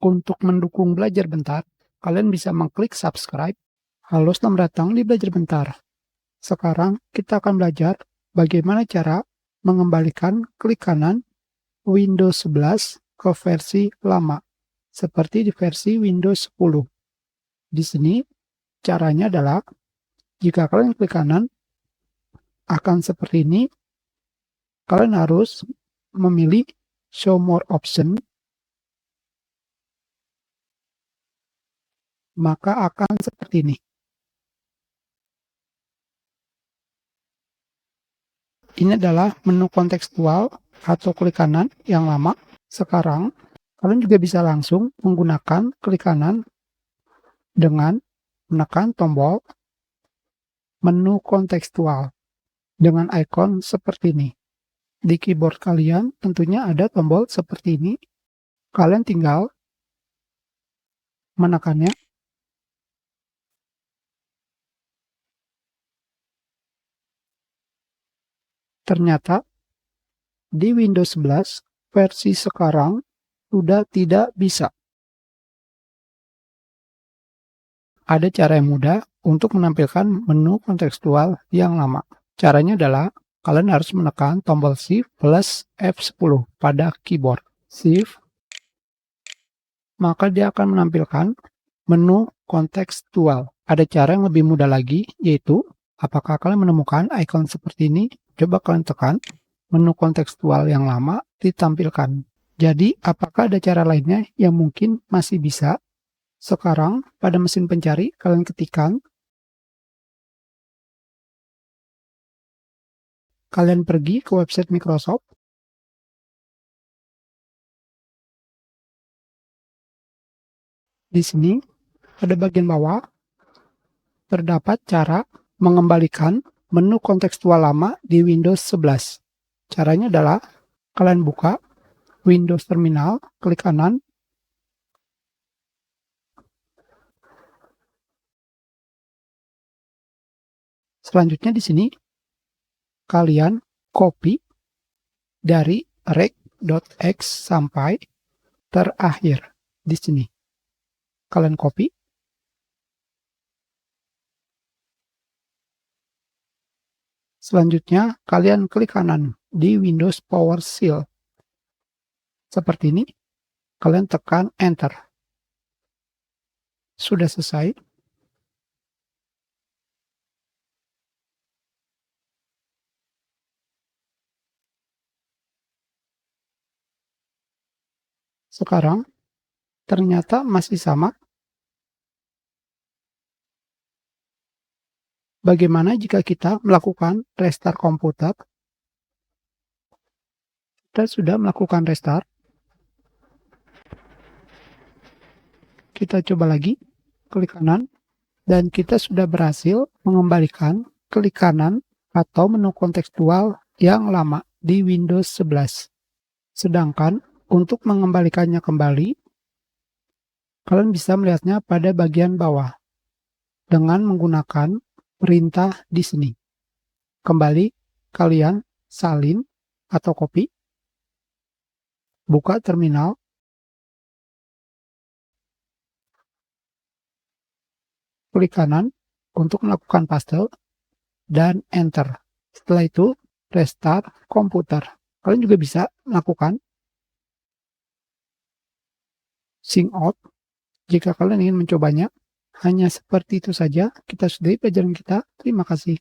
Untuk mendukung Belajar Bentar, kalian bisa mengklik subscribe. Halo, selamat datang di Belajar Bentar. Sekarang kita akan belajar bagaimana cara mengembalikan klik kanan Windows 11 ke versi lama, seperti di versi Windows 10. Di sini caranya adalah, jika kalian klik kanan, akan seperti ini. Kalian harus memilih Show More Option, maka akan seperti ini. Ini adalah menu kontekstual atau klik kanan yang lama. Sekarang, kalian juga bisa langsung menggunakan klik kanan dengan menekan tombol menu kontekstual dengan ikon seperti ini. Di keyboard kalian tentunya ada tombol seperti ini. Kalian tinggal menekannya. Ternyata di Windows 11 versi sekarang sudah tidak bisa. Ada cara yang mudah untuk menampilkan menu kontekstual yang lama. Caranya adalah kalian harus menekan tombol Shift plus F10 pada keyboard. Shift, maka dia akan menampilkan menu kontekstual. Ada cara yang lebih mudah lagi, yaitu apakah kalian menemukan icon seperti ini? Coba kalian tekan, menu kontekstual yang lama ditampilkan. Jadi, apakah ada cara lainnya yang mungkin masih bisa? Sekarang, pada mesin pencari, kalian ketikkan, kalian pergi ke website Microsoft. Di sini, pada bagian bawah, terdapat cara mengembalikan menu kontekstual lama di Windows 11. Caranya adalah, kalian buka Windows Terminal, klik kanan, selanjutnya di sini, kalian copy dari rec.x sampai terakhir. Di sini, kalian copy. Selanjutnya, kalian klik kanan di Windows PowerShell. Seperti ini, kalian tekan Enter. Sudah selesai. Sekarang, ternyata masih sama. Bagaimana jika kita melakukan restart komputer? Kita sudah melakukan restart. Kita coba lagi, klik kanan, dan kita sudah berhasil mengembalikan klik kanan atau menu kontekstual yang lama di Windows 11. Sedangkan untuk mengembalikannya kembali, kalian bisa melihatnya pada bagian bawah dengan menggunakan perintah di sini. Kembali, kalian salin atau copy, buka terminal, klik kanan untuk melakukan paste, dan enter. Setelah itu, restart komputer. Kalian juga bisa melakukan sign out jika kalian ingin mencobanya. Hanya seperti itu saja kita sudahi pelajaran kita. Terima kasih.